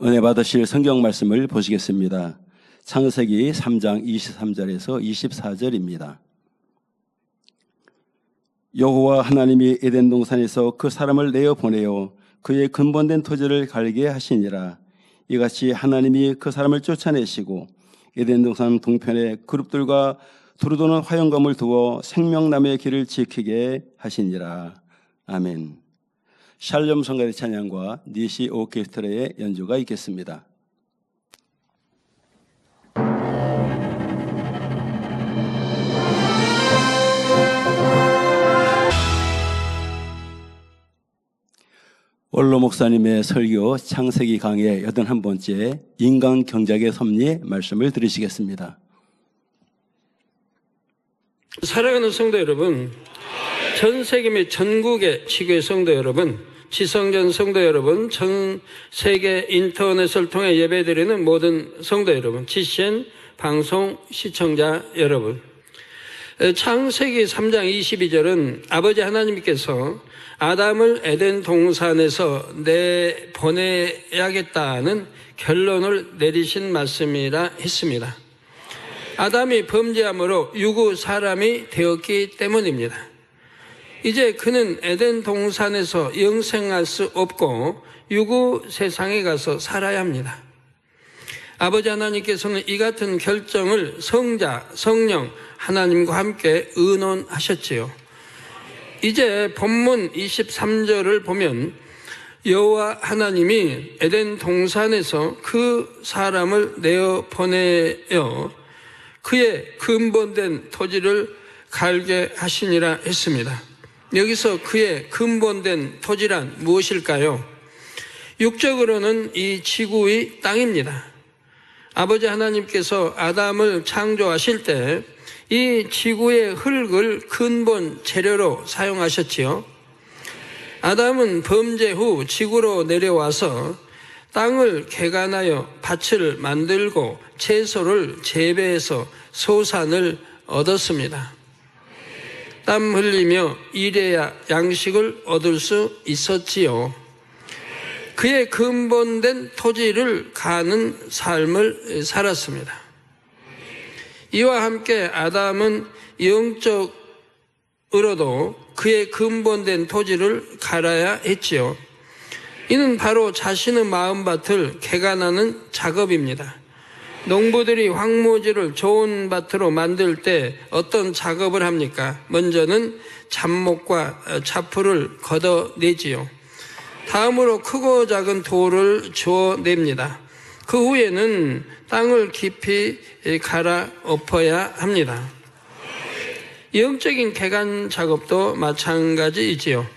은혜 받으실 성경 말씀을 보시겠습니다. 창세기 3장 23절에서 24절입니다. 여호와 하나님이 에덴 동산에서 그 사람을 내어 보내어 그의 근본된 토지를 갈게 하시니라. 이같이 하나님이 그 사람을 쫓아내시고 에덴 동산 동편에 그룹들과 두루도는 화영검을 두어 생명나무의 길을 지키게 하시니라. 아멘. 샬롬 성가대 찬양과 니시 오케스트라의 연주가 있겠습니다. 원로 목사님의 설교 창세기 강의 81번째 인간 경작의 섭리 말씀을 들으시겠습니다. 사랑하는 성도 여러분, 전 세계 및 전국의 지교회 성도 여러분, 지성전 성도 여러분, 전 세계 인터넷을 통해 예배드리는 모든 성도 여러분, GCN 방송 시청자 여러분, 창세기 3장 22절은 아버지 하나님께서 아담을 에덴 동산에서 내보내야겠다는 결론을 내리신 말씀이라 했습니다. 아담이 범죄함으로 유구 사람이 되었기 때문입니다. 이제 그는 에덴 동산에서 영생할 수 없고 유구 세상에 가서 살아야 합니다. 아버지 하나님께서는 이 같은 결정을 성자, 성령, 하나님과 함께 의논하셨지요. 이제 본문 23절을 보면 여호와 하나님이 에덴 동산에서 그 사람을 내어 보내어 그의 근본된 토지를 갈게 하시니라 했습니다. 여기서 그의 근본된 토지란 무엇일까요? 육적으로는 이 지구의 땅입니다. 아버지 하나님께서 아담을 창조하실 때 이 지구의 흙을 근본 재료로 사용하셨지요. 아담은 범죄 후 지구로 내려와서 땅을 개간하여 밭을 만들고 채소를 재배해서 소산을 얻었습니다. 땀 흘리며 일해야 양식을 얻을 수 있었지요. 그의 근본된 토지를 가는 삶을 살았습니다. 이와 함께 아담은 영적으로도 그의 근본된 토지를 갈아야 했지요. 이는 바로 자신의 마음밭을 개간하는 작업입니다. 농부들이 황무지를 좋은 밭으로 만들 때 어떤 작업을 합니까? 먼저는 잡목과 잡풀을 걷어내지요. 다음으로 크고 작은 돌을 주워냅니다. 그 후에는 땅을 깊이 갈아 엎어야 합니다. 영적인 개간 작업도 마찬가지이지요.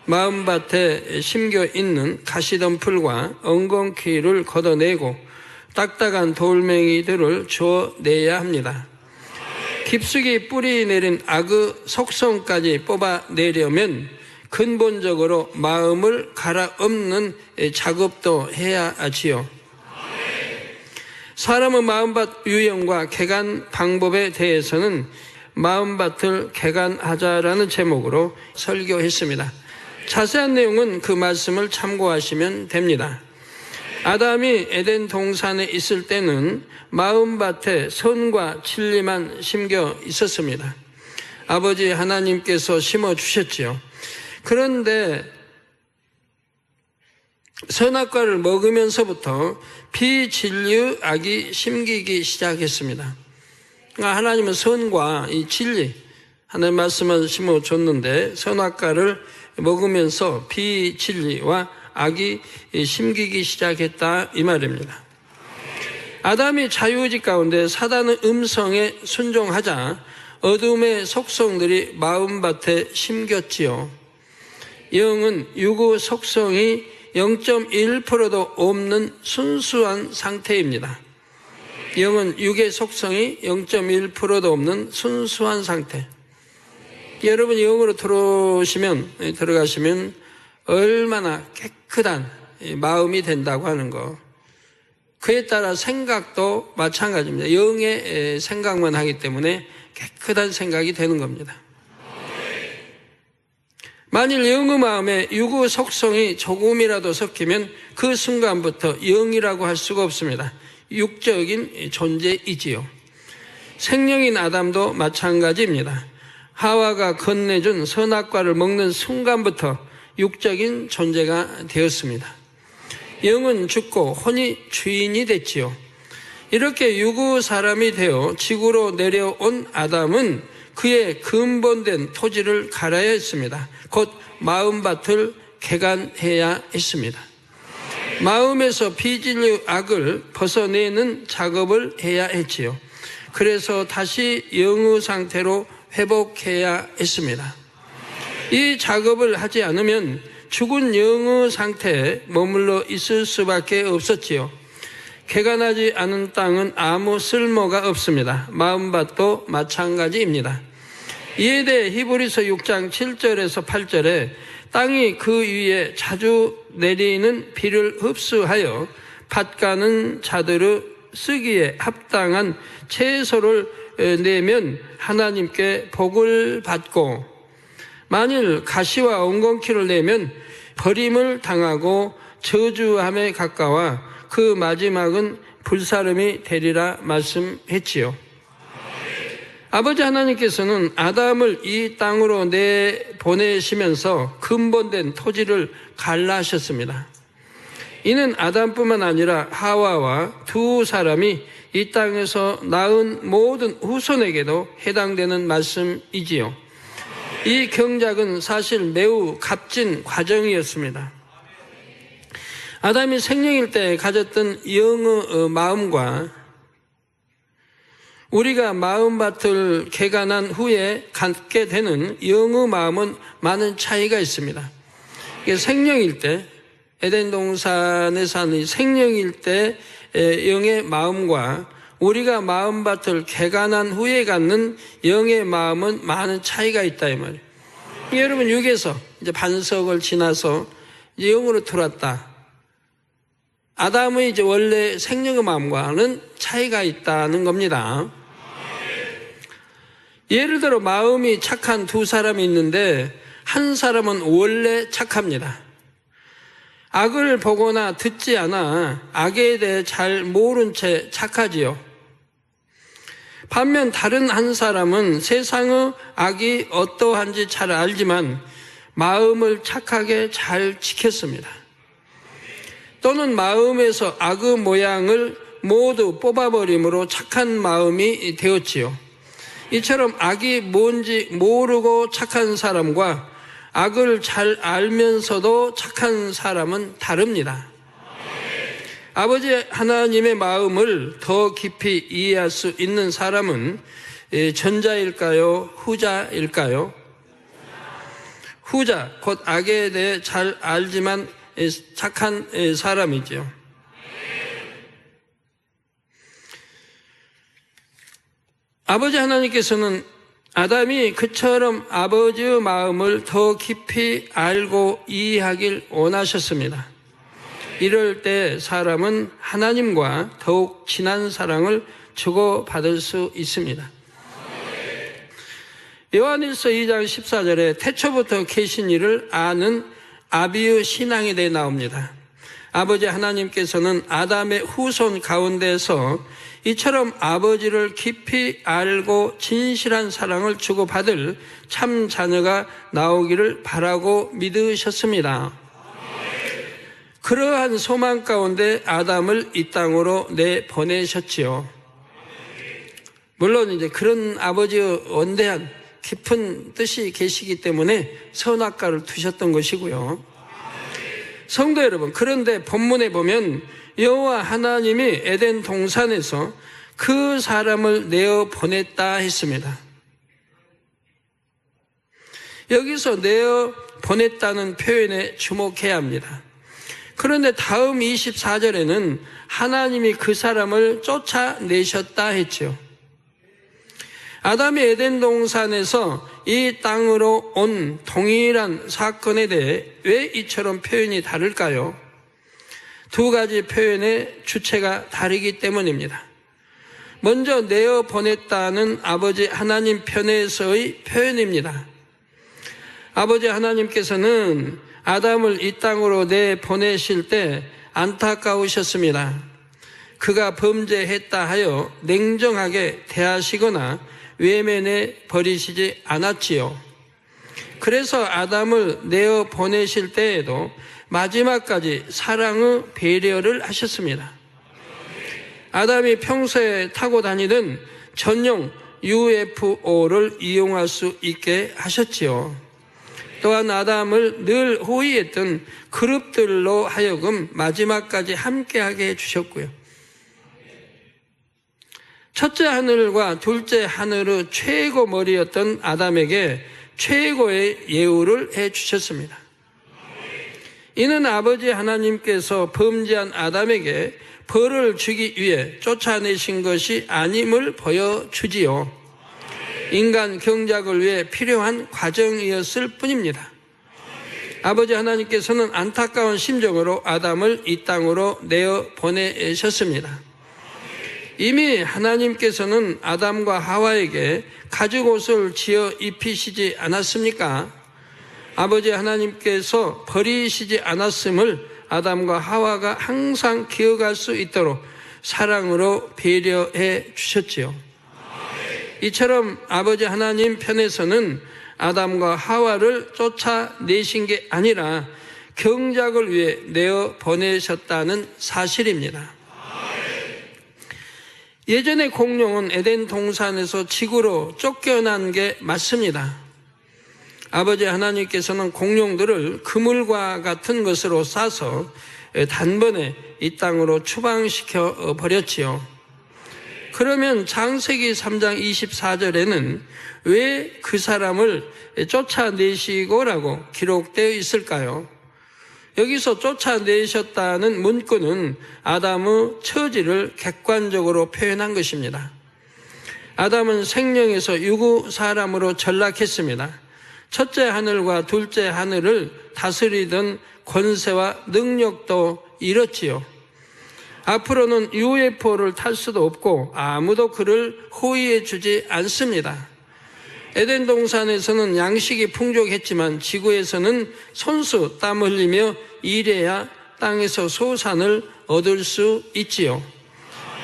마음밭에 심겨 있는 가시덤불과 엉겅퀴를 걷어내고 딱딱한 돌멩이들을 주워내야 합니다. 깊숙이 뿌리 내린 악의 속성까지 뽑아내려면 근본적으로 마음을 갈아엎는 작업도 해야 하지요. 사람의 마음밭 유형과 개간 방법에 대해서는 마음밭을 개간하자라는 제목으로 설교했습니다. 자세한 내용은 그 말씀을 참고하시면 됩니다. 아담이 에덴 동산에 있을 때는 마음밭에 선과 진리만 심겨 있었습니다. 아버지 하나님께서 심어주셨지요. 그런데 선악과를 먹으면서부터 비진리의 악이 심기기 시작했습니다. 하나님은 선과 이 진리, 하나님 말씀을 심어줬는데 선악과를 먹으면서 비진리와 악이 심기기 시작했다 이 말입니다. 아담이 자유의지 가운데 사단의 음성에 순종하자 어둠의 속성들이 마음밭에 심겼지요. 영은 유구 속성이 0.1%도 없는 순수한 상태입니다. 영은 육의 속성이 0.1%도 없는 순수한 상태. 여러분 영으로 들어가시면 얼마나 깨끗한 마음이 된다고 하는 거. 그에 따라 생각도 마찬가지입니다. 영의 생각만 하기 때문에 깨끗한 생각이 되는 겁니다. 만일 영의 마음에 육의 속성이 조금이라도 섞이면 그 순간부터 영이라고 할 수가 없습니다. 육적인 존재이지요. 생명인 아담도 마찬가지입니다. 하와가 건네준 선악과를 먹는 순간부터 육적인 존재가 되었습니다. 영은 죽고 혼이 주인이 됐지요. 이렇게 육의 사람이 되어 지구로 내려온 아담은 그의 근본된 토지를 갈아야 했습니다. 곧 마음밭을 개간해야 했습니다. 마음에서 비진리 악을 벗어내는 작업을 해야 했지요. 그래서 다시 영의 상태로 회복해야 했습니다. 이 작업을 하지 않으면 죽은 영의 상태에 머물러 있을 수밖에 없었지요. 개간하지 않은 땅은 아무 쓸모가 없습니다. 마음밭도 마찬가지입니다. 이에 대해 히브리서 6장 7절에서 8절에 땅이 그 위에 자주 내리는 비를 흡수하여 밭가는 자들의 쓰기에 합당한 채소를 내면 하나님께 복을 받고, 만일 가시와 엉겅퀴를 내면 버림을 당하고 저주함에 가까워 그 마지막은 불사름이 되리라 말씀했지요. 아버지 하나님께서는 아담을 이 땅으로 내보내시면서 근본된 토지를 갈라하셨습니다. 이는 아담뿐만 아니라 하와와 두 사람이 이 땅에서 낳은 모든 후손에게도 해당되는 말씀이지요. 이 경작은 사실 매우 값진 과정이었습니다. 아담이 생명일 때 가졌던 영의 마음과 우리가 마음밭을 개간한 후에 갖게 되는 영의 마음은 많은 차이가 있습니다. 생명일 때, 에덴 동산에서 하는 생명일 때 영의 마음과 우리가 마음밭을 개간한 후에 갖는 영의 마음은 많은 차이가 있다 이 말이에요. 여러분, 육에서 이제 반석을 지나서 이제 영으로 들어왔다. 아담의 이제 원래 생명의 마음과는 차이가 있다는 겁니다. 예를 들어 마음이 착한 두 사람이 있는데 한 사람은 원래 착합니다. 악을 보거나 듣지 않아 악에 대해 잘 모른 채 착하지요. 반면 다른 한 사람은 세상의 악이 어떠한지 잘 알지만 마음을 착하게 잘 지켰습니다. 또는 마음에서 악의 모양을 모두 뽑아버림으로 착한 마음이 되었지요. 이처럼 악이 뭔지 모르고 착한 사람과 악을 잘 알면서도 착한 사람은 다릅니다. 아버지 하나님의 마음을 더 깊이 이해할 수 있는 사람은 전자일까요? 후자일까요? 후자, 곧 악에 대해 잘 알지만 착한 사람이죠. 아버지 하나님께서는 아담이 그처럼 아버지의 마음을 더 깊이 알고 이해하길 원하셨습니다. 이럴 때 사람은 하나님과 더욱 진한 사랑을 주고받을 수 있습니다. 요한일서 2장 14절에 태초부터 계신 이를 아는 아비의 신앙에 대해 나옵니다. 아버지 하나님께서는 아담의 후손 가운데서 이처럼 아버지를 깊이 알고 진실한 사랑을 주고받을 참 자녀가 나오기를 바라고 믿으셨습니다. 그러한 소망 가운데 아담을 이 땅으로 내보내셨지요. 물론 이제 그런 아버지의 원대한 깊은 뜻이 계시기 때문에 선악과를 두셨던 것이고요. 성도 여러분, 그런데 본문에 보면 여호와 하나님이 에덴 동산에서 그 사람을 내어 보냈다 했습니다. 여기서 내어 보냈다는 표현에 주목해야 합니다. 그런데 다음 24절에는 하나님이 그 사람을 쫓아내셨다 했죠. 아담이 에덴 동산에서 이 땅으로 온 동일한 사건에 대해 왜 이처럼 표현이 다를까요? 두 가지 표현의 주체가 다르기 때문입니다. 먼저 내어 보냈다는 아버지 하나님 편에서의 표현입니다. 아버지 하나님께서는 아담을 이 땅으로 내보내실 때 안타까우셨습니다. 그가 범죄했다 하여 냉정하게 대하시거나 외면해 버리시지 않았지요. 그래서 아담을 내어 보내실 때에도 마지막까지 사랑의 배려를 하셨습니다. 아담이 평소에 타고 다니던 전용 UFO를 이용할 수 있게 하셨지요. 또한 아담을 늘 호위했던 그룹들로 하여금 마지막까지 함께하게 해주셨고요. 첫째 하늘과 둘째 하늘의 최고 머리였던 아담에게 최고의 예우를 해주셨습니다. 이는 아버지 하나님께서 범죄한 아담에게 벌을 주기 위해 쫓아내신 것이 아님을 보여주지요. 인간 경작을 위해 필요한 과정이었을 뿐입니다. 아버지 하나님께서는 안타까운 심정으로 아담을 이 땅으로 내어 보내셨습니다. 이미 하나님께서는 아담과 하와에게 가죽옷을 지어 입히시지 않았습니까? 아버지 하나님께서 버리시지 않았음을 아담과 하와가 항상 기억할 수 있도록 사랑으로 배려해 주셨지요. 이처럼 아버지 하나님 편에서는 아담과 하와를 쫓아내신 게 아니라 경작을 위해 내어 보내셨다는 사실입니다. 예전에 공룡은 에덴 동산에서 지구로 쫓겨난 게 맞습니다. 아버지 하나님께서는 공룡들을 그물과 같은 것으로 싸서 단번에 이 땅으로 추방시켜 버렸지요. 그러면 창세기 3장 24절에는 왜 그 사람을 쫓아내시고라고 기록되어 있을까요? 여기서 쫓아내셨다는 문구는 아담의 처지를 객관적으로 표현한 것입니다. 아담은 생명에서 유구 사람으로 전락했습니다. 첫째 하늘과 둘째 하늘을 다스리던 권세와 능력도 잃었지요. 앞으로는 UFO를 탈 수도 없고 아무도 그를 호위해 주지 않습니다. 에덴 동산에서는 양식이 풍족했지만 지구에서는 손수 땀 흘리며 일해야 땅에서 소산을 얻을 수 있지요.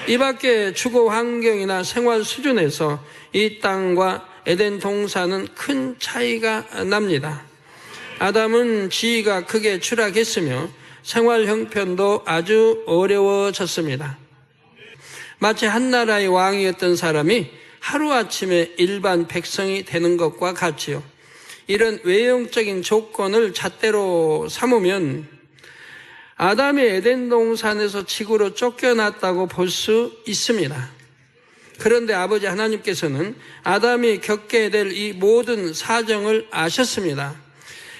이 밖에 주거 환경이나 생활 수준에서 이 땅과 에덴 동산은 큰 차이가 납니다. 아담은 지위가 크게 추락했으며 생활 형편도 아주 어려워졌습니다. 마치 한 나라의 왕이었던 사람이 하루아침에 일반 백성이 되는 것과 같지요. 이런 외형적인 조건을 잣대로 삼으면 아담이 에덴 동산에서 지구로 쫓겨났다고 볼 수 있습니다. 그런데 아버지 하나님께서는 아담이 겪게 될 이 모든 사정을 아셨습니다.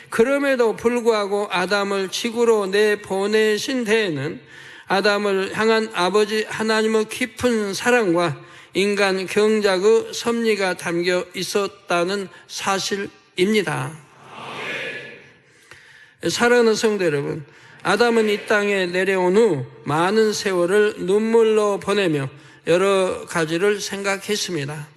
그럼에도 불구하고 아담을 지구로 내보내신 데에는 아담을 향한 아버지 하나님의 깊은 사랑과 인간 경작의 섭리가 담겨 있었다는 사실입니다. 사랑하는 성도 여러분, 아담은 이 땅에 내려온 후 많은 세월을 눈물로 보내며 여러 가지를 생각했습니다.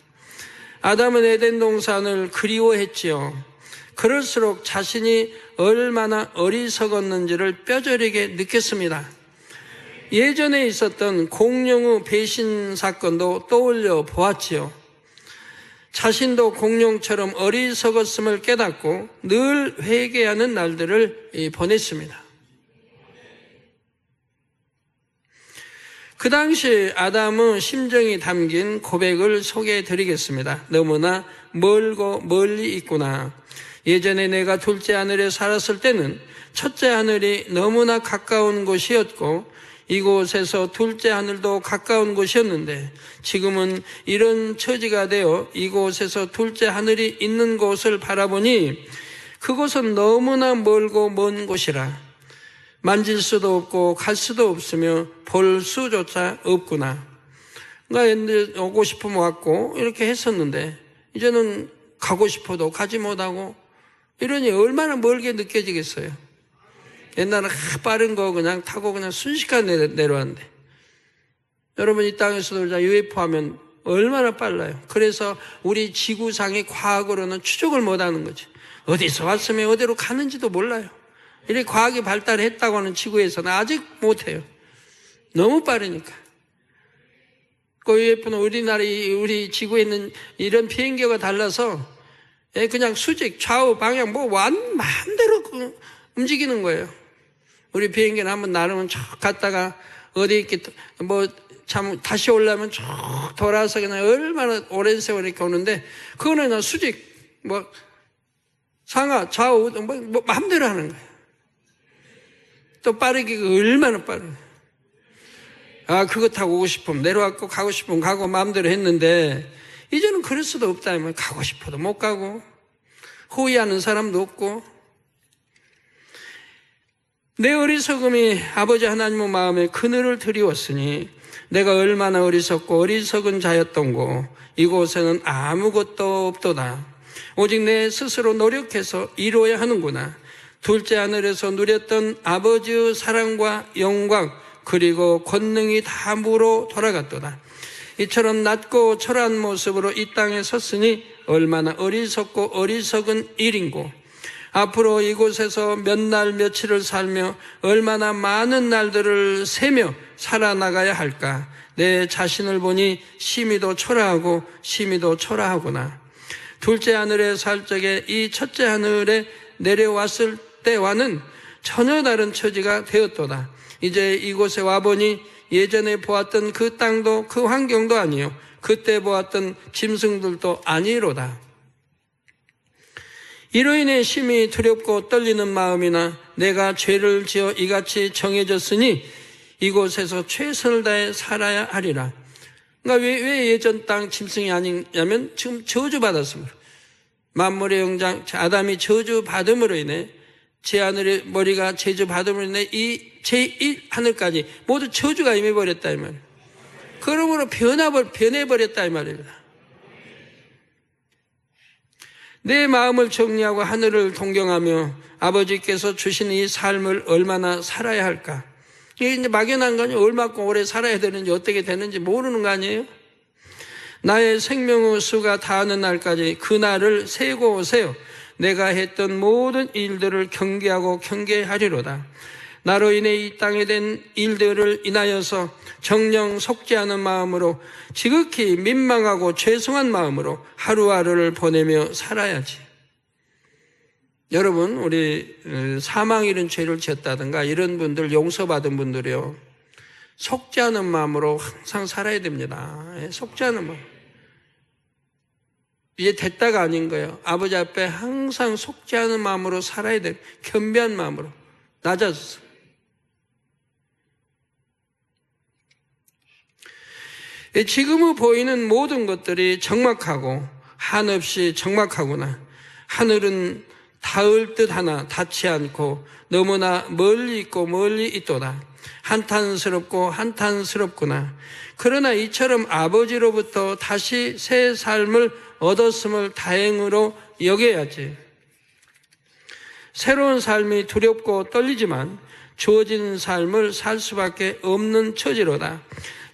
아담은 에덴 동산을 그리워했지요. 그럴수록 자신이 얼마나 어리석었는지를 뼈저리게 느꼈습니다. 예전에 있었던 공룡의 배신 사건도 떠올려 보았지요. 자신도 공룡처럼 어리석었음을 깨닫고 늘 회개하는 날들을 보냈습니다. 그 당시 아담의 심정이 담긴 고백을 소개해 드리겠습니다. 너무나 멀고 멀리 있구나. 예전에 내가 둘째 하늘에 살았을 때는 첫째 하늘이 너무나 가까운 곳이었고 이곳에서 둘째 하늘도 가까운 곳이었는데 지금은 이런 처지가 되어 이곳에서 둘째 하늘이 있는 곳을 바라보니 그곳은 너무나 멀고 먼 곳이라 만질 수도 없고 갈 수도 없으며 볼 수조차 없구나. 그러니까 오고 싶으면 왔고 이렇게 했었는데 이제는 가고 싶어도 가지 못하고 이러니 얼마나 멀게 느껴지겠어요. 옛날에 빠른 거 그냥 타고 그냥 순식간에 내려왔는데 여러분 이 땅에서도 UFO 하면 얼마나 빨라요. 그래서 우리 지구상의 과학으로는 추적을 못하는 거죠. 어디서 왔으면 어디로 가는지도 몰라요. 이렇게 과학이 발달했다고 하는 지구에서는 아직 못해요. 너무 빠르니까. UF는 우리 지구에 있는 이런 비행기가 달라서 그냥 수직, 좌우, 방향 마음대로 움직이는 거예요. 우리 비행기는 한번 나르면 쭉 갔다가 어디 이렇게 다시 올라면 쭉 돌아서 그냥 얼마나 오랜 세월 이렇게 오는데 그거는 그냥 수직, 상하, 좌우, 마음대로 하는 거예요. 또 빠르기가 얼마나 빠르냐. 그거 타고 오고 싶으면 내려왔고 가고 싶으면 가고 마음대로 했는데 이제는 그럴 수도 없다. 가고 싶어도 못 가고 호의하는 사람도 없고 내 어리석음이 아버지 하나님의 마음에 그늘을 드리웠으니 내가 얼마나 어리석고 어리석은 자였던고 이곳에는 아무것도 없도다. 오직 내 스스로 노력해서 이루어야 하는구나. 둘째 하늘에서 누렸던 아버지의 사랑과 영광 그리고 권능이 다 무로 돌아갔도다. 이처럼 낮고 초라한 모습으로 이 땅에 섰으니 얼마나 어리석고 어리석은 일인고 앞으로 이곳에서 몇 날 며칠을 살며 얼마나 많은 날들을 세며 살아나가야 할까. 내 자신을 보니 심히도 초라하고 심히도 초라하구나. 둘째 하늘에 살 적에 이 첫째 하늘에 내려왔을 때와는 전혀 다른 처지가 되었도다. 이제 이곳에 와보니 예전에 보았던 그 땅도 그 환경도 아니요 그때 보았던 짐승들도 아니로다. 이로 인해 심히 두렵고 떨리는 마음이나 내가 죄를 지어 이같이 정해졌으니 이곳에서 최선을 다해 살아야 하리라. 그러니까 왜 예전 땅 짐승이 아니냐면 지금 저주받았습니다. 만물의 영장 아담이 저주받음으로 인해 제하늘의 머리가 저주받음으로 인해 이 제1 하늘까지 모두 저주가 임해버렸다 이 말이에요. 그러므로 변해버렸다 이 말입니다. 내 마음을 정리하고 하늘을 동경하며 아버지께서 주신 이 삶을 얼마나 살아야 할까. 이게 이제 막연한 거 아니에요. 얼마큼 오래 살아야 되는지 어떻게 되는지 모르는 거 아니에요. 나의 생명의 수가 다하는 날까지 그 날을 세고 오세요. 내가 했던 모든 일들을 경계하고 경계하리로다. 나로 인해 이 땅에 된 일들을 인하여서 정녕 속지 않은 마음으로 지극히 민망하고 죄송한 마음으로 하루하루를 보내며 살아야지. 여러분, 우리 사망 이런 죄를 지었다든가 이런 분들 용서받은 분들이요 속지 않은 마음으로 항상 살아야 됩니다. 속지 않은 마음. 이제 됐다가 아닌 거예요. 아버지 앞에 항상 속지 않은 마음으로 살아야 돼요. 겸비한 마음으로 낮아져서. 지금의 보이는 모든 것들이 적막하고 한없이 적막하구나. 하늘은 닿을 듯 하나 닿지 않고 너무나 멀리 있고 멀리 있도다. 한탄스럽고 한탄스럽구나. 그러나 이처럼 아버지로부터 다시 새 삶을 얻었음을 다행으로 여겨야지. 새로운 삶이 두렵고 떨리지만 주어진 삶을 살 수밖에 없는 처지로다.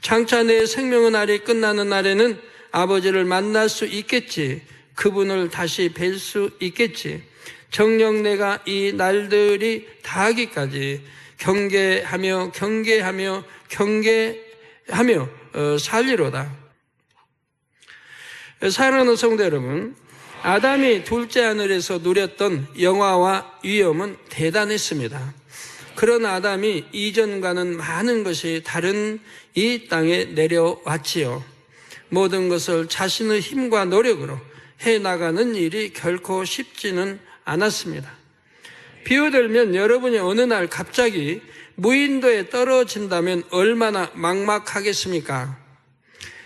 장차 내 생명의 날이 끝나는 날에는 아버지를 만날 수 있겠지. 그분을 다시 뵐 수 있겠지. 정녕 내가 이 날들이 다하기까지 경계하며 살리로다. 사랑하는 성도 여러분, 아담이 둘째 하늘에서 누렸던 영화와 위엄은 대단했습니다. 그런 아담이 이전과는 많은 것이 다른 이 땅에 내려왔지요. 모든 것을 자신의 힘과 노력으로 해나가는 일이 결코 쉽지는 않았습니다. 비유들면 여러분이 어느 날 갑자기 무인도에 떨어진다면 얼마나 막막하겠습니까?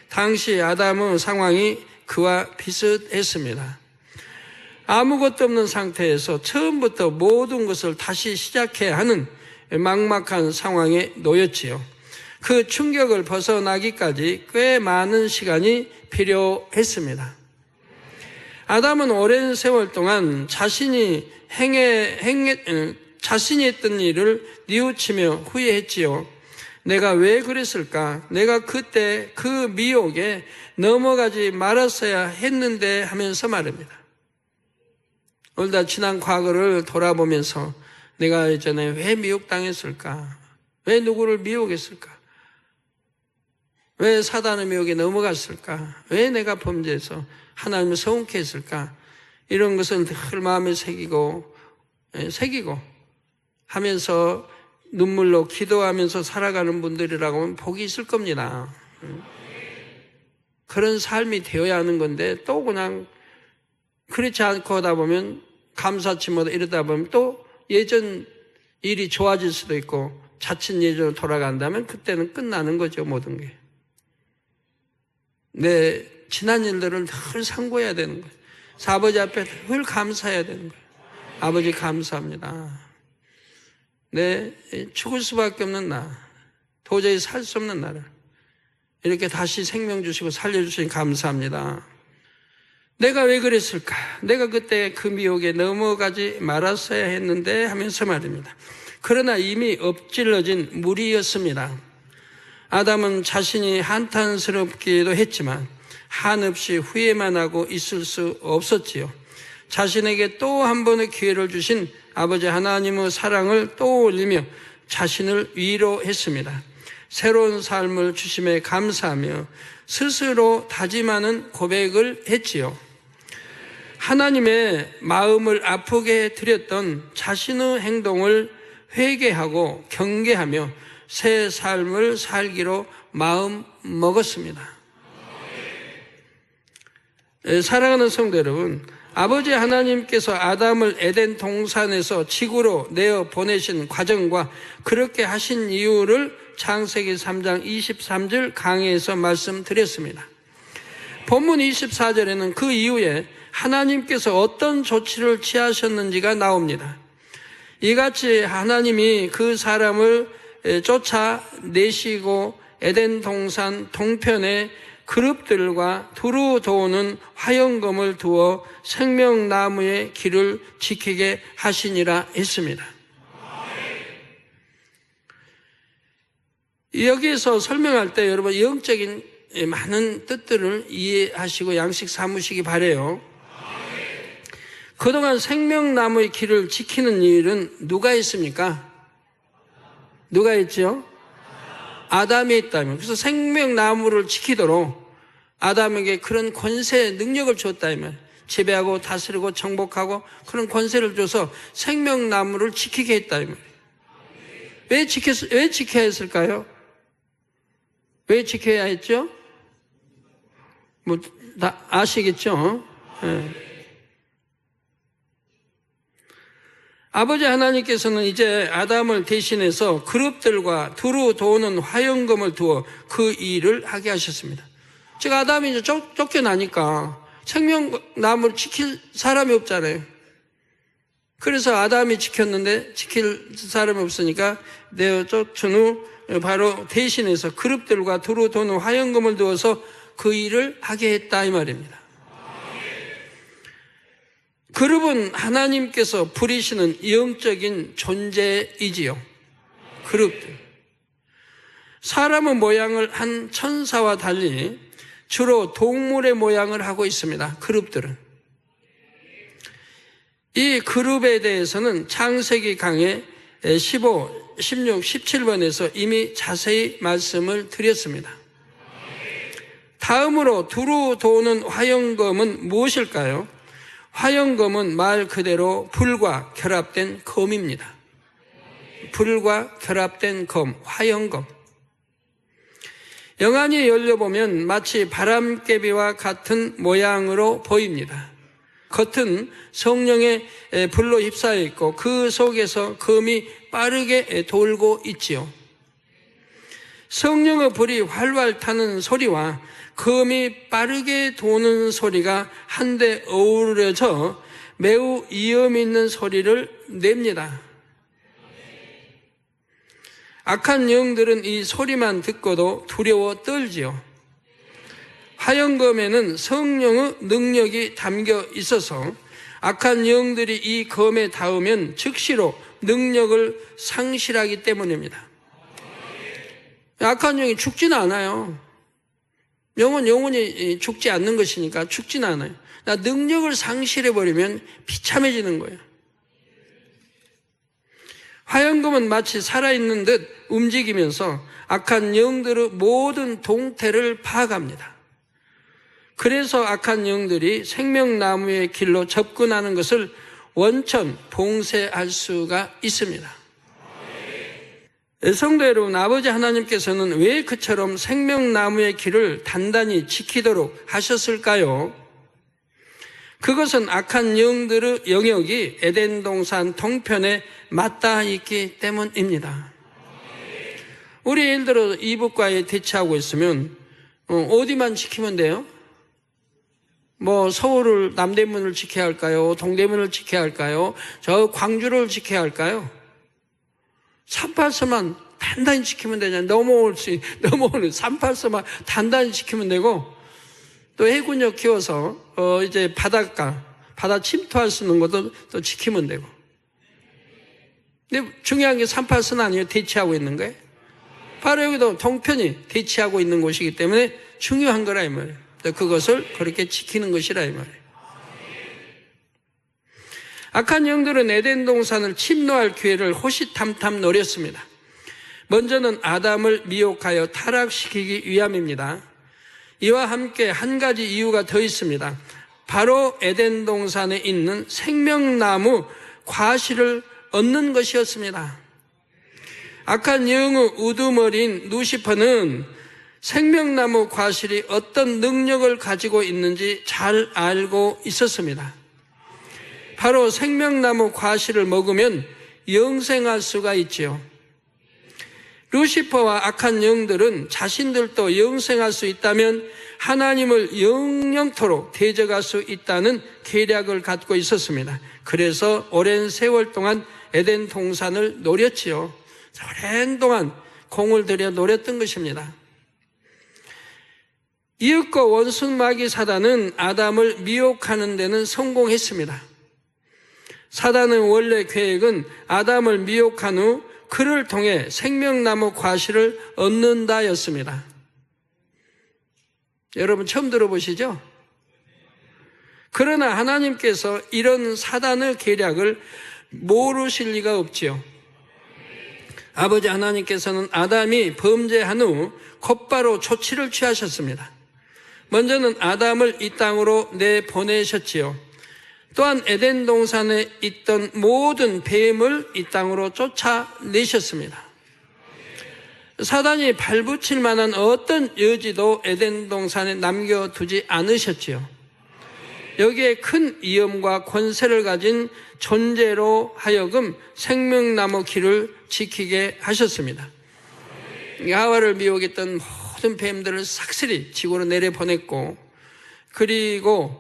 당시 아담의 상황이 그와 비슷했습니다. 아무것도 없는 상태에서 처음부터 모든 것을 다시 시작해야 하는 막막한 상황에 놓였지요. 그 충격을 벗어나기까지 꽤 많은 시간이 필요했습니다. 아담은 오랜 세월 동안 자신이 했던 일을 뉘우치며 후회했지요. 내가 왜 그랬을까? 내가 그때 그 미혹에 넘어가지 말았어야 했는데 하면서 말입니다. 오늘도 지난 과거를 돌아보면서 내가 예전에 왜 미혹당했을까? 왜 누구를 미혹했을까? 왜 사단의 미혹에 넘어갔을까? 왜 내가 범죄해서 하나님을 서운케 했을까? 이런 것을 늘 마음에 새기고 하면서 눈물로 기도하면서 살아가는 분들이라고 하면 복이 있을 겁니다. 그런 삶이 되어야 하는 건데 또 그냥 그렇지 않고 하다 보면 감사치 못하다 이러다 보면 또 예전 일이 좋아질 수도 있고 자칫 예전으로 돌아간다면 그때는 끝나는 거죠, 모든 게. 내 지난 일들을 늘 상고해야 되는 거예요. 아버지 앞에 늘 감사해야 되는 거예요. 아버지 감사합니다. 죽을 수밖에 없는 나, 도저히 살 수 없는 나를 이렇게 다시 생명 주시고 살려주시니 감사합니다. 내가 왜 그랬을까? 내가 그때 그 미혹에 넘어가지 말았어야 했는데 하면서 말입니다. 그러나 이미 엎질러진 물이었습니다. 아담은 자신이 한탄스럽기도 했지만 한없이 후회만 하고 있을 수 없었지요. 자신에게 또 한 번의 기회를 주신 아버지 하나님의 사랑을 떠올리며 자신을 위로했습니다. 새로운 삶을 주심에 감사하며 스스로 다짐하는 고백을 했지요. 하나님의 마음을 아프게 드렸던 자신의 행동을 회개하고 경계하며 새 삶을 살기로 마음 먹었습니다. 사랑하는 성도 여러분, 아버지 하나님께서 아담을 에덴 동산에서 지구로 내어 보내신 과정과 그렇게 하신 이유를 창세기 3장 23절 강해에서 말씀드렸습니다. 본문 24절에는 그 이후에 하나님께서 어떤 조치를 취하셨는지가 나옵니다. 이같이 하나님이 그 사람을 쫓아내시고 에덴 동산 동편에 그룹들과 두루 도우는 화영검을 두어 생명나무의 길을 지키게 하시니라 했습니다. 여기에서 설명할 때 여러분 영적인 많은 뜻들을 이해하시고 양식 삼으시기 바라요. 그동안 생명나무의 길을 지키는 일은 누가 했습니까? 누가 했죠? 아담이 했다면. 그래서 생명나무를 지키도록 아담에게 그런 권세, 능력을 줬다면 지배하고 다스리고 정복하고 그런 권세를 줘서 생명나무를 지키게 했다면. 왜 지켜야 했을까요? 왜 지켜야 했죠? 다 아시겠죠? 네. 아버지 하나님께서는 이제 아담을 대신해서 그룹들과 두루 도우는 화영검을 두어 그 일을 하게 하셨습니다. 즉 아담이 이제 쫓겨나니까 생명나무를 지킬 사람이 없잖아요. 그래서 아담이 지켰는데 지킬 사람이 없으니까 내어 쫓은 후 바로 대신해서 그룹들과 두루 도우는 화영검을 두어서 그 일을 하게 했다 이 말입니다. 그룹은 하나님께서 부리시는 영적인 존재이지요. 그룹들. 사람의 모양을 한 천사와 달리 주로 동물의 모양을 하고 있습니다. 그룹들은. 이 그룹에 대해서는 창세기 강의 15, 16, 17번에서 이미 자세히 말씀을 드렸습니다. 다음으로 두루 도우는 화영검은 무엇일까요? 화영검은 말 그대로 불과 결합된 검입니다. 불과 결합된 검, 화영검. 영안이 열려보면 마치 바람개비와 같은 모양으로 보입니다. 겉은 성령의 불로 휩싸여 있고 그 속에서 검이 빠르게 돌고 있지요. 성령의 불이 활활 타는 소리와 검이 빠르게 도는 소리가 한데 어우러져 매우 위험 있는 소리를 냅니다. 악한 영들은 이 소리만 듣고도 두려워 떨지요. 화영검에는 성령의 능력이 담겨 있어서 악한 영들이 이 검에 닿으면 즉시로 능력을 상실하기 때문입니다. 악한 영이 죽지는 않아요. 영은 영원히 죽지 않는 것이니까 죽진 않아요. 능력을 상실해버리면 비참해지는 거예요. 화영금은 마치 살아있는 듯 움직이면서 악한 영들의 모든 동태를 파악합니다. 그래서 악한 영들이 생명나무의 길로 접근하는 것을 원천 봉쇄할 수가 있습니다. 성도 여러분, 아버지 하나님께서는 왜 그처럼 생명나무의 길을 단단히 지키도록 하셨을까요? 그것은 악한 영들의 영역이 에덴 동산 동편에 맞닿아 있기 때문입니다. 우리 예를 들어 이북과에 대치하고 있으면 어디만 지키면 돼요? 뭐 서울을 남대문을 지켜야 할까요? 동대문을 지켜야 할까요? 저 광주를 지켜야 할까요? 38서만 단단히 지키면 되잖아요. 넘어오는 38서만 단단히 지키면 되고, 또 해군력 키워서 이제 바다 침투할 수 있는 것도 또 지키면 되고. 근데 중요한 게 38선 아니에요. 대치하고 있는 거예요. 바로 여기도 동편이 대치하고 있는 곳이기 때문에 중요한 거라 이 말이에요. 그것을 그렇게 지키는 것이라 이 말이에요. 악한 영들은 에덴 동산을 침노할 기회를 호시탐탐 노렸습니다. 먼저는 아담을 미혹하여 타락시키기 위함입니다. 이와 함께 한 가지 이유가 더 있습니다. 바로 에덴 동산에 있는 생명나무 과실을 얻는 것이었습니다. 악한 영의 우두머리인 루시퍼는 생명나무 과실이 어떤 능력을 가지고 있는지 잘 알고 있었습니다. 바로 생명나무 과실을 먹으면 영생할 수가 있지요. 루시퍼와 악한 영들은 자신들도 영생할 수 있다면 하나님을 영영토록 대적할 수 있다는 계략을 갖고 있었습니다. 그래서 오랜 세월 동안 에덴 동산을 노렸지요. 오랜 동안 공을 들여 노렸던 것입니다. 이윽고 원수 마귀 사단은 아담을 미혹하는 데는 성공했습니다. 사단의 원래 계획은 아담을 미혹한 후 그를 통해 생명나무 과실을 얻는다였습니다. 여러분 처음 들어보시죠? 그러나 하나님께서 이런 사단의 계략을 모르실 리가 없지요. 아버지 하나님께서는 아담이 범죄한 후 곧바로 조치를 취하셨습니다. 먼저는 아담을 이 땅으로 내보내셨지요. 또한 에덴 동산에 있던 모든 뱀을 이 땅으로 쫓아내셨습니다. 사단이 발붙일 만한 어떤 여지도 에덴 동산에 남겨두지 않으셨지요. 여기에 큰 위엄과 권세를 가진 존재로 하여금 생명나무 길을 지키게 하셨습니다. 하와를 미혹했던 모든 뱀들을 싹쓸이 지구로 내려보냈고, 그리고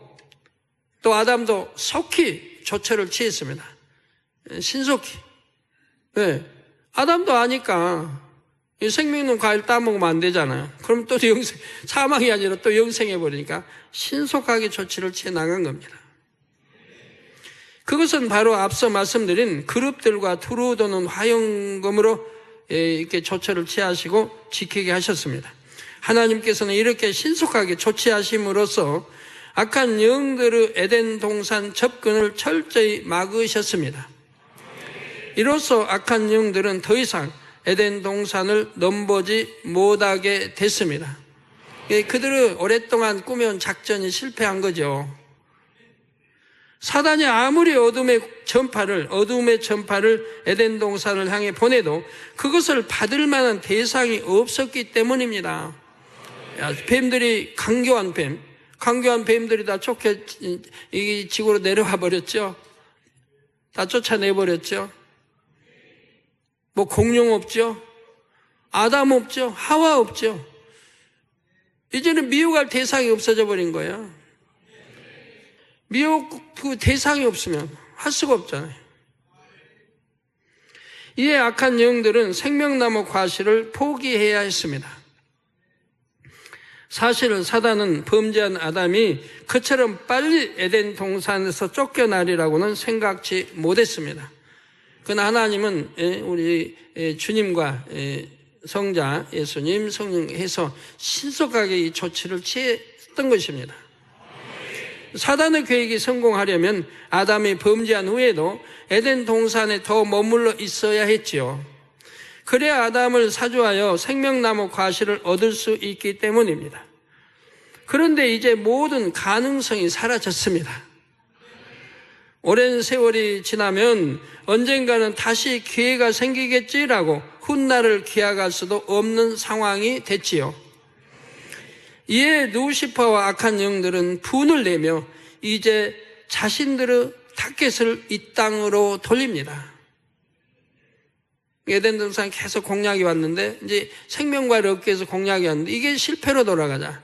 또 아담도 속히 조처를 취했습니다. 신속히. 네. 아담도 아니까 생명나무 과일 따먹으면 안 되잖아요. 그럼 또 사망이 아니라 또 영생해버리니까 신속하게 조치를 취해 나간 겁니다. 그것은 바로 앞서 말씀드린 그룹들과 두루 도는 화영금으로 이렇게 조처를 취하시고 지키게 하셨습니다. 하나님께서는 이렇게 신속하게 조치하심으로써 악한 영들의 에덴 동산 접근을 철저히 막으셨습니다. 이로써 악한 영들은 더 이상 에덴 동산을 넘보지 못하게 됐습니다. 그들은 오랫동안 꾸며온 작전이 실패한 거죠. 사단이 아무리 어둠의 전파를 에덴 동산을 향해 보내도 그것을 받을 만한 대상이 없었기 때문입니다. 뱀들이 강교한 뱀들이 다 이 지구로 내려와 버렸죠. 다 쫓아내버렸죠. 뭐 공룡 없죠. 아담 없죠. 하와 없죠. 이제는 미혹할 대상이 없어져 버린 거예요. 미혹 그 대상이 없으면 할 수가 없잖아요. 이에 악한 영들은 생명나무 과실을 포기해야 했습니다. 사실은 사단은 범죄한 아담이 그처럼 빨리 에덴 동산에서 쫓겨나리라고는 생각지 못했습니다. 그러나 하나님은 우리 주님과 성자, 예수님, 성령 해서 신속하게 이 조치를 취했던 것입니다. 사단의 계획이 성공하려면 아담이 범죄한 후에도 에덴 동산에 더 머물러 있어야 했지요. 그래야 아담을 사주하여 생명나무 과실을 얻을 수 있기 때문입니다. 그런데 이제 모든 가능성이 사라졌습니다. 오랜 세월이 지나면 언젠가는 다시 기회가 생기겠지라고 훗날을 기약할 수도 없는 상황이 됐지요. 이에 루시퍼와 악한 영들은 분을 내며 이제 자신들의 타겟을 이 땅으로 돌립니다. 에덴 동산 계속 공략이 왔는데 이제 생명과를 얻기 위해서 공략이 왔는데 이게 실패로 돌아가자.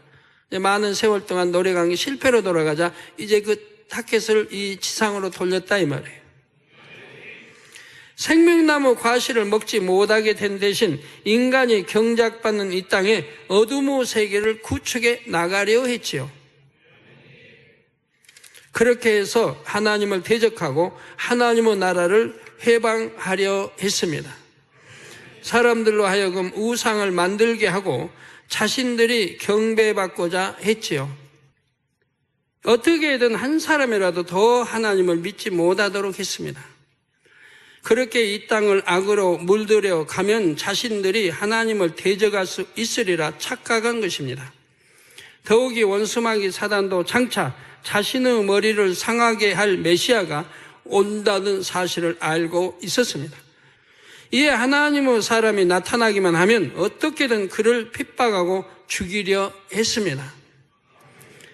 이제 많은 세월 동안 노력한 게 실패로 돌아가자. 이제 그 타겟을 이 지상으로 돌렸다 이 말이에요. 생명나무 과실을 먹지 못하게 된 대신 인간이 경작받는 이 땅에 어둠의 세계를 구축해 나가려 했지요. 그렇게 해서 하나님을 대적하고 하나님의 나라를 회방하려 했습니다. 사람들로 하여금 우상을 만들게 하고 자신들이 경배받고자 했지요. 어떻게든 한 사람이라도 더 하나님을 믿지 못하도록 했습니다. 그렇게 이 땅을 악으로 물들여 가면 자신들이 하나님을 대적할 수 있으리라 착각한 것입니다. 더욱이 원수마귀 사단도 장차 자신의 머리를 상하게 할 메시아가 온다는 사실을 알고 있었습니다. 이에 하나님의 사람이 나타나기만 하면 어떻게든 그를 핍박하고 죽이려 했습니다.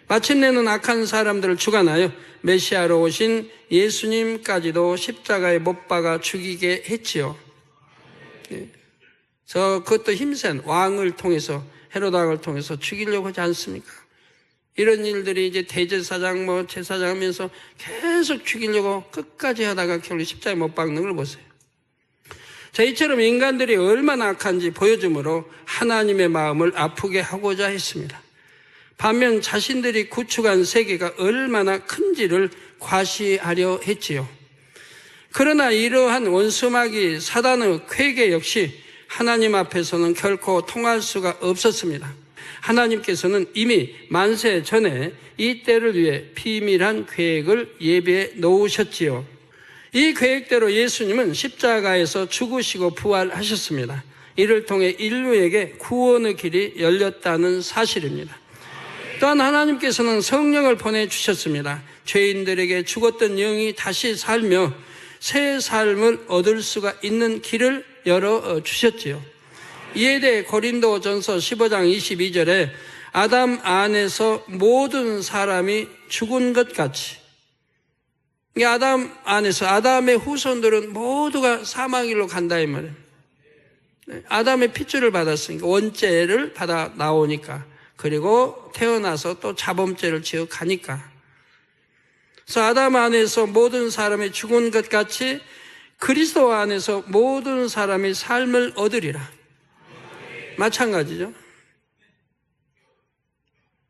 마침내는 악한 사람들을 주관하여 메시아로 오신 예수님까지도 십자가에 못 박아 죽이게 했지요. 그것도 힘센 왕을 통해서, 헤롯 왕을 통해서 죽이려고 하지 않습니까? 이런 일들이 이제 대제사장, 제사장 하면서 계속 죽이려고 끝까지 하다가 결국 십자가에 못 박는 걸 보세요. 자, 이처럼 인간들이 얼마나 악한지 보여주므로 하나님의 마음을 아프게 하고자 했습니다. 반면 자신들이 구축한 세계가 얼마나 큰지를 과시하려 했지요. 그러나 이러한 원수마귀 사단의 쾌계 역시 하나님 앞에서는 결코 통할 수가 없었습니다. 하나님께서는 이미 만세 전에 이 때를 위해 비밀한 계획을 예비해 놓으셨지요. 이 계획대로 예수님은 십자가에서 죽으시고 부활하셨습니다. 이를 통해 인류에게 구원의 길이 열렸다는 사실입니다. 또한 하나님께서는 성령을 보내주셨습니다. 죄인들에게 죽었던 영이 다시 살며 새 삶을 얻을 수가 있는 길을 열어주셨지요. 이에 대해 고린도전서 15장 22절에 아담 안에서 모든 사람이 죽은 것 같이, 아담 안에서 아담의 후손들은 모두가 사망길로 간다 이 말이에요. 아담의 핏줄을 받았으니까 원죄를 받아 나오니까, 그리고 태어나서 또 자범죄를 지어 가니까. 그래서 아담 안에서 모든 사람이 죽은 것 같이 그리스도 안에서 모든 사람이 삶을 얻으리라. 마찬가지죠.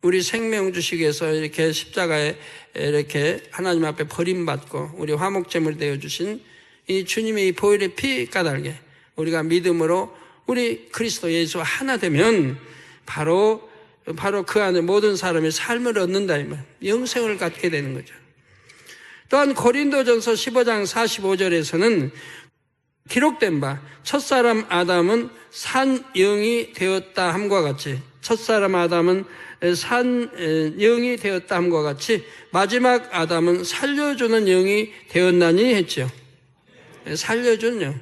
우리 생명 주식에서 이렇게 십자가에 이렇게 하나님 앞에 버림받고 우리 화목제물 되어주신 이 주님의 이 보혈의 피 까닭에 우리가 믿음으로 우리 그리스도 예수와 하나 되면 바로 그 안에 모든 사람이 삶을 얻는다 이 말, 영생을 갖게 되는 거죠. 또한 고린도전서 15장 45절에서는 기록된 바 첫사람 아담은 산 영이 되었다 함과 같이, 첫사람 아담은 산 영이 되었다 함과 같이 마지막 아담은 살려주는 영이 되었나니 했죠. 살려주는 영,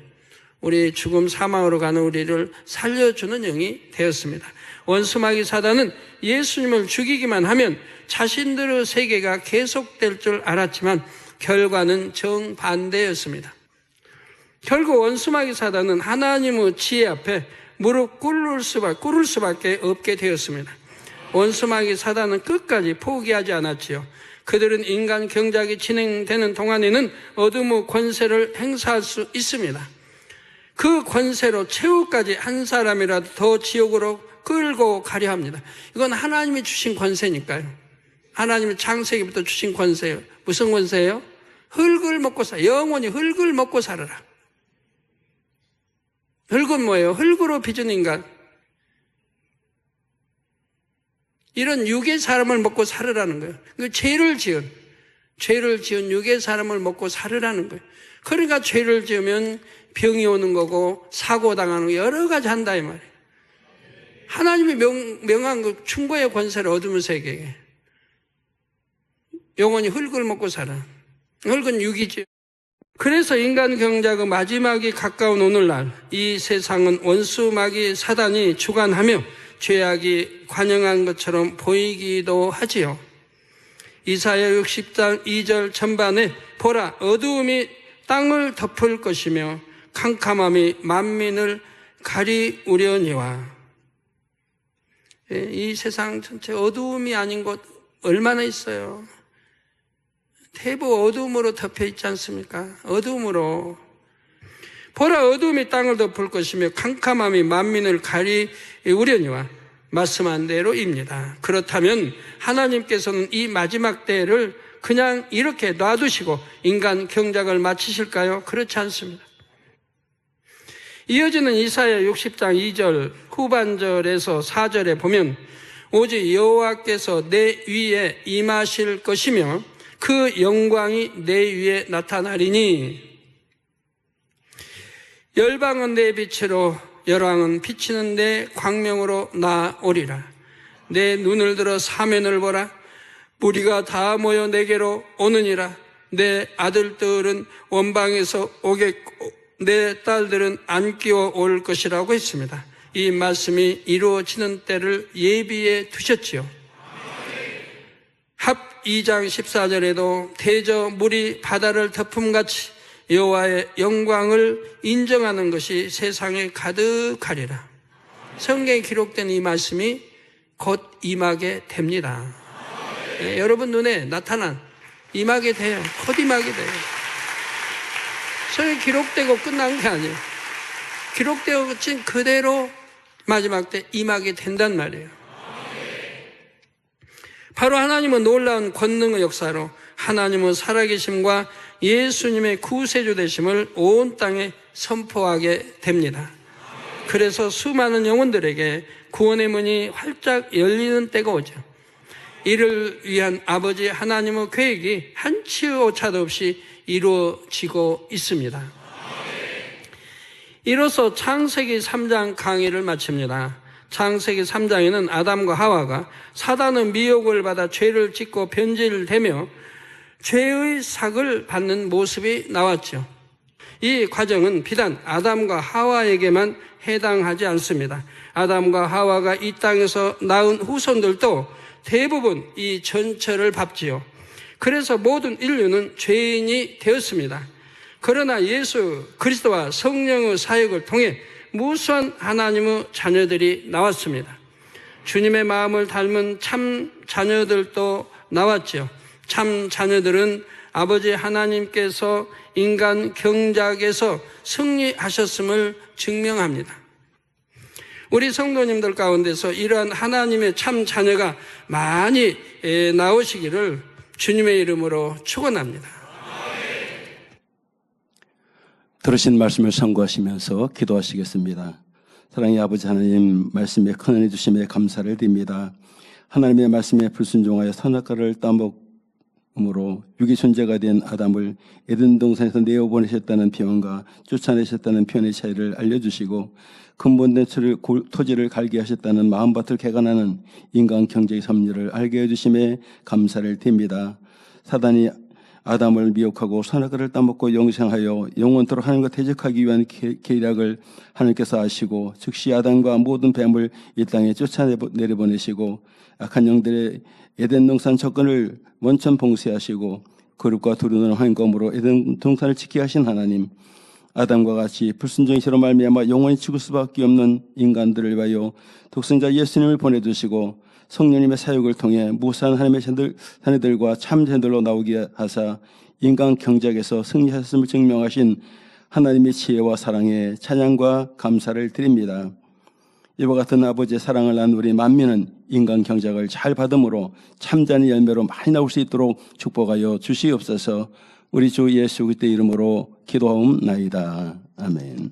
우리 죽음 사망으로 가는 우리를 살려주는 영이 되었습니다. 원수마귀 사단은 예수님을 죽이기만 하면 자신들의 세계가 계속될 줄 알았지만 결과는 정반대였습니다. 결국 원수마귀 사단은 하나님의 지혜 앞에 무릎 꿇을 수밖에 없게 되었습니다. 원수마귀 사단은 끝까지 포기하지 않았지요. 그들은 인간 경작이 진행되는 동안에는 어둠의 권세를 행사할 수 있습니다. 그 권세로 최후까지 한 사람이라도 더 지옥으로 끌고 가려 합니다. 이건 하나님이 주신 권세니까요. 하나님이 창세기부터 주신 권세예요. 무슨 권세예요? 흙을 먹고 영원히 흙을 먹고 살아라. 흙은 뭐예요? 흙으로 빚은 인간. 이런 육의 사람을 먹고 살으라는 거예요. 그 죄를 지은 육의 사람을 먹고 살으라는 거예요. 그러니까 죄를 지으면 병이 오는 거고 사고 당하는 거 여러 가지 한다 이 말이에요. 하나님이 명한 그 충고의 권세를 어둠의 세계에 영원히 흙을 먹고 살아. 흙은 육이지. 그래서 인간 경작의 마지막이 가까운 오늘날 이 세상은 원수 마귀 사단이 주관하며 죄악이 관영한 것처럼 보이기도 하지요. 이사야 60장 2절 전반에 보라 어두움이 땅을 덮을 것이며 캄캄함이 만민을 가리우려니와. 이 세상 전체 어두움이 아닌 곳 얼마나 있어요. 대부 어두움으로 덮여 있지 않습니까? 어두움으로. 보라 어두움이 땅을 덮을 것이며 캄캄함이 만민을 가리우려니와. 말씀한 대로입니다. 그렇다면 하나님께서는 이 마지막 때를 그냥 이렇게 놔두시고 인간 경작을 마치실까요? 그렇지 않습니다. 이어지는 이사야 60장 2절 후반절에서 4절에 보면 오직 여호와께서 내 위에 임하실 것이며 그 영광이 내 위에 나타나리니 열방은 내 빛으로 열왕은 비치는 내 광명으로 나오리라. 내 눈을 들어 사면을 보라. 무리가 다 모여 내게로 오느니라. 내 아들들은 원방에서 오겠고 내 딸들은 안 끼워 올 것이라고 했습니다. 이 말씀이 이루어지는 때를 예비해 두셨지요. 합 2장 14절에도 대저 물이 바다를 덮음같이 여호와의 영광을 인정하는 것이 세상에 가득하리라. 성경에 기록된 이 말씀이 곧 임하게 됩니다. 네, 여러분 눈에 나타난 임하게 돼요. 곧 임하게 돼요. 성경에 기록되고 끝난 게 아니에요. 기록되어진 그대로 마지막 때 임하게 된단 말이에요. 바로 하나님은 놀라운 권능의 역사로 하나님은 살아계심과 예수님의 구세주 되심을 온 땅에 선포하게 됩니다. 그래서 수많은 영혼들에게 구원의 문이 활짝 열리는 때가 오죠. 이를 위한 아버지 하나님의 계획이 한치의 오차도 없이 이루어지고 있습니다. 이로써 창세기 3장 강의를 마칩니다. 창세기 3장에는 아담과 하와가 사단의 미혹을 받아 죄를 짓고 변질되며 죄의 삭을 받는 모습이 나왔죠. 이 과정은 비단 아담과 하와에게만 해당하지 않습니다. 아담과 하와가 이 땅에서 낳은 후손들도 대부분 이 전철을 밟지요. 그래서 모든 인류는 죄인이 되었습니다. 그러나 예수 그리스도와 성령의 사역을 통해 무수한 하나님의 자녀들이 나왔습니다. 주님의 마음을 닮은 참 자녀들도 나왔죠. 참 자녀들은 아버지 하나님께서 인간 경작에서 승리하셨음을 증명합니다. 우리 성도님들 가운데서 이러한 하나님의 참 자녀가 많이 나오시기를 주님의 이름으로 축원합니다. 들으신 말씀을 상고하시면서 기도하시겠습니다. 사랑의 아버지 하나님, 말씀에 큰 은혜 주심에 감사를 드립니다. 하나님의 말씀에 불순종하여 선악과를 따먹음으로 육의 존재가 된 아담을 에덴 동산에서 내어보내셨다는 표현과 쫓아내셨다는 표현의 차이를 알려주시고 근본된 토지를 갈게 하셨다는 마음밭을 개간하는 인간 경제의 섭리를 알게 해주심에 감사를 드립니다. 사단이 아담을 미혹하고 선악과를 따먹고 영생하여 영원토록 하나님과 대적하기 위한 계략을 하나님께서 아시고 즉시 아담과 모든 뱀을 이 땅에 쫓아내려보내시고 악한 영들의 에덴 동산 접근을 원천 봉쇄하시고 거룩과 두려운 환검으로 에덴 동산을 지키게 하신 하나님, 아담과 같이 불순종이시로 말미암아 영원히 죽을 수밖에 없는 인간들을 위하여 독생자 예수님을 보내주시고 성령님의 사역을 통해 무수한 하나님의 자녀들과 참 자녀들로 나오게 하사 인간 경작에서 승리하셨음을 증명하신 하나님의 지혜와 사랑에 찬양과 감사를 드립니다. 이와 같은 아버지의 사랑을 난 우리 만민은 인간 경작을 잘 받음으로 참자는 열매로 많이 나올 수 있도록 축복하여 주시옵소서. 우리 주 예수 그리스도의 이름으로 기도하옵나이다. 아멘.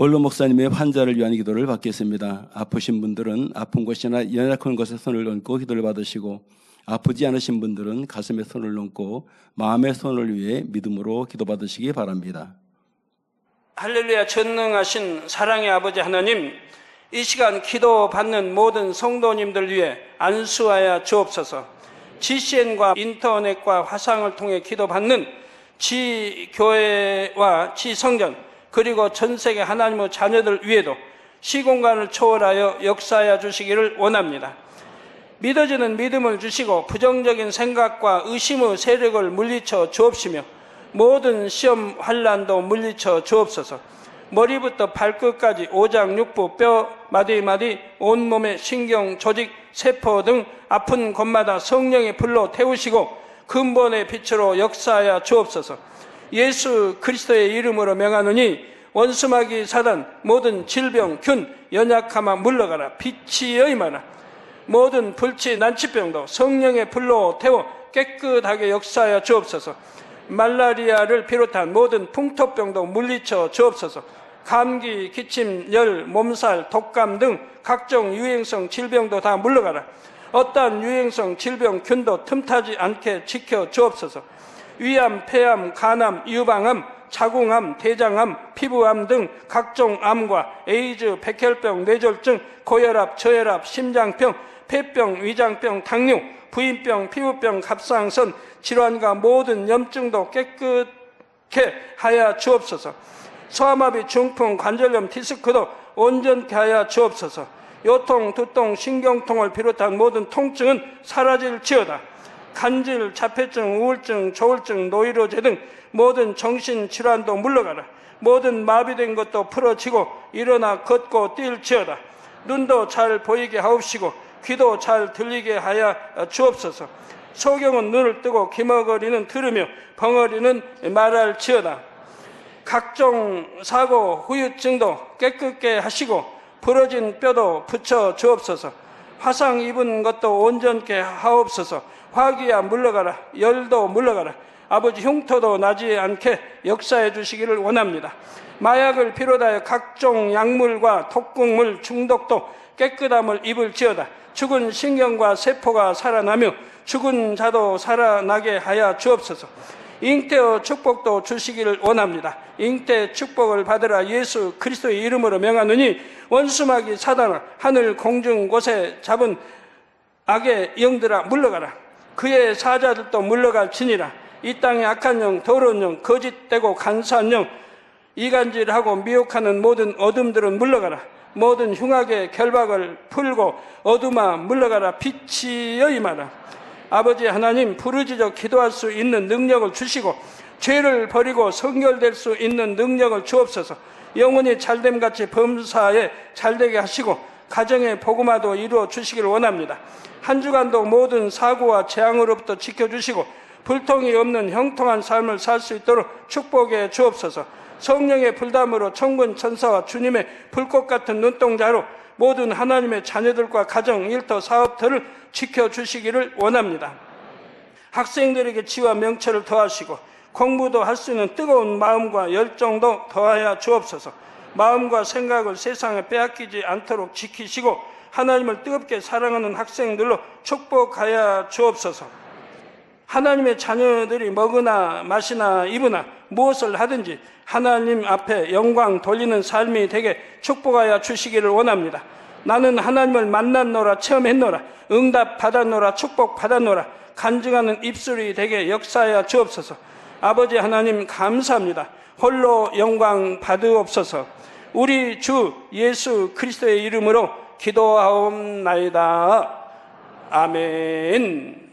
원로 목사님의 환자를 위한 기도를 받겠습니다. 아프신 분들은 아픈 곳이나 연약한 곳에 손을 얹고 기도를 받으시고, 아프지 않으신 분들은 가슴에 손을 얹고 마음의 손을 위해 믿음으로 기도받으시기 바랍니다. 할렐루야. 전능하신 사랑의 아버지 하나님, 이 시간 기도받는 모든 성도님들 위해 안수하여 주옵소서. GCN과 인터넷과 화상을 통해 기도받는 지교회와 지성전, 그리고 전 세계 하나님의 자녀들 위에도 시공간을 초월하여 역사하여 주시기를 원합니다. 믿어지는 믿음을 주시고 부정적인 생각과 의심의 세력을 물리쳐 주옵시며 모든 시험 환난도 물리쳐 주옵소서. 머리부터 발끝까지 오장 육부 뼈 마디마디 온몸의 신경 조직 세포 등 아픈 곳마다 성령의 불로 태우시고 근본의 빛으로 역사하여 주옵소서. 예수 그리스도의 이름으로 명하노니 원수마귀 사단 모든 질병 균 연약함아 물러가라. 빛이 여임하라. 모든 불치 난치병도 성령의 불로 태워 깨끗하게 역사하여 주옵소서. 말라리아를 비롯한 모든 풍토병도 물리쳐 주옵소서. 감기, 기침, 열, 몸살, 독감 등 각종 유행성 질병도 다 물러가라. 어떠한 유행성 질병 균도 틈타지 않게 지켜 주옵소서. 위암, 폐암, 간암, 유방암, 자궁암, 대장암, 피부암 등 각종 암과 에이즈, 백혈병, 뇌졸중, 고혈압, 저혈압, 심장병, 폐병, 위장병, 당뇨, 부인병, 피부병, 갑상선 질환과 모든 염증도 깨끗게 하여 주옵소서. 소아마비, 중풍, 관절염, 디스크도 온전케 하여 주옵소서. 요통, 두통, 신경통을 비롯한 모든 통증은 사라질지어다. 간질, 자폐증, 우울증, 조울증, 노이로제 등 모든 정신질환도 물러가라. 모든 마비된 것도 풀어지고 일어나 걷고 뛸지어다. 눈도 잘 보이게 하옵시고 귀도 잘 들리게 하여 주옵소서. 소경은 눈을 뜨고 기머거리는 들으며 벙어리는 말할지어다. 각종 사고, 후유증도 깨끗게 하시고 부러진 뼈도 붙여 주옵소서. 화상 입은 것도 온전케 하옵소서. 화기야 물러가라. 열도 물러가라. 아버지 흉터도 나지 않게 역사해 주시기를 원합니다. 마약을 비롯하여 각종 약물과 독극물 중독도 깨끗함을 입을지어다. 죽은 신경과 세포가 살아나며 죽은 자도 살아나게 하여 주옵소서. 잉태의 축복도 주시기를 원합니다. 잉태 축복을 받으라. 예수 그리스도의 이름으로 명하노니 원수마귀 사단아 하늘 공중 곳에 잡은 악의 영들아 물러가라. 그의 사자들도 물러갈지니라. 이 땅의 악한 영, 더러운 영, 거짓되고 간사한 영, 이간질하고 미혹하는 모든 어둠들은 물러가라. 모든 흉악의 결박을 풀고 어둠아 물러가라. 빛이 여임하라. 아버지 하나님, 부르짖어 기도할 수 있는 능력을 주시고 죄를 버리고 성결될 수 있는 능력을 주옵소서. 영혼이 잘됨같이 범사에 잘되게 하시고 가정의 복음화도 이루어 주시기를 원합니다. 한 주간도 모든 사고와 재앙으로부터 지켜주시고 불통이 없는 형통한 삶을 살 수 있도록 축복해 주옵소서. 성령의 불담으로 천군 천사와 주님의 불꽃 같은 눈동자로 모든 하나님의 자녀들과 가정, 일터, 사업들을 지켜주시기를 원합니다. 학생들에게 지와 명철을 더하시고 공부도 할 수 있는 뜨거운 마음과 열정도 더하여 주옵소서. 마음과 생각을 세상에 빼앗기지 않도록 지키시고 하나님을 뜨겁게 사랑하는 학생들로 축복하여 주옵소서. 하나님의 자녀들이 먹으나 마시나 입으나 무엇을 하든지 하나님 앞에 영광 돌리는 삶이 되게 축복하여 주시기를 원합니다. 나는 하나님을 만났노라, 체험했노라, 응답 받았노라, 축복 받았노라, 간증하는 입술이 되게 역사하여 주옵소서. 아버지 하나님 감사합니다. 홀로 영광 받으옵소서. 우리 주 예수 그리스도의 이름으로 기도하옵나이다. 아멘.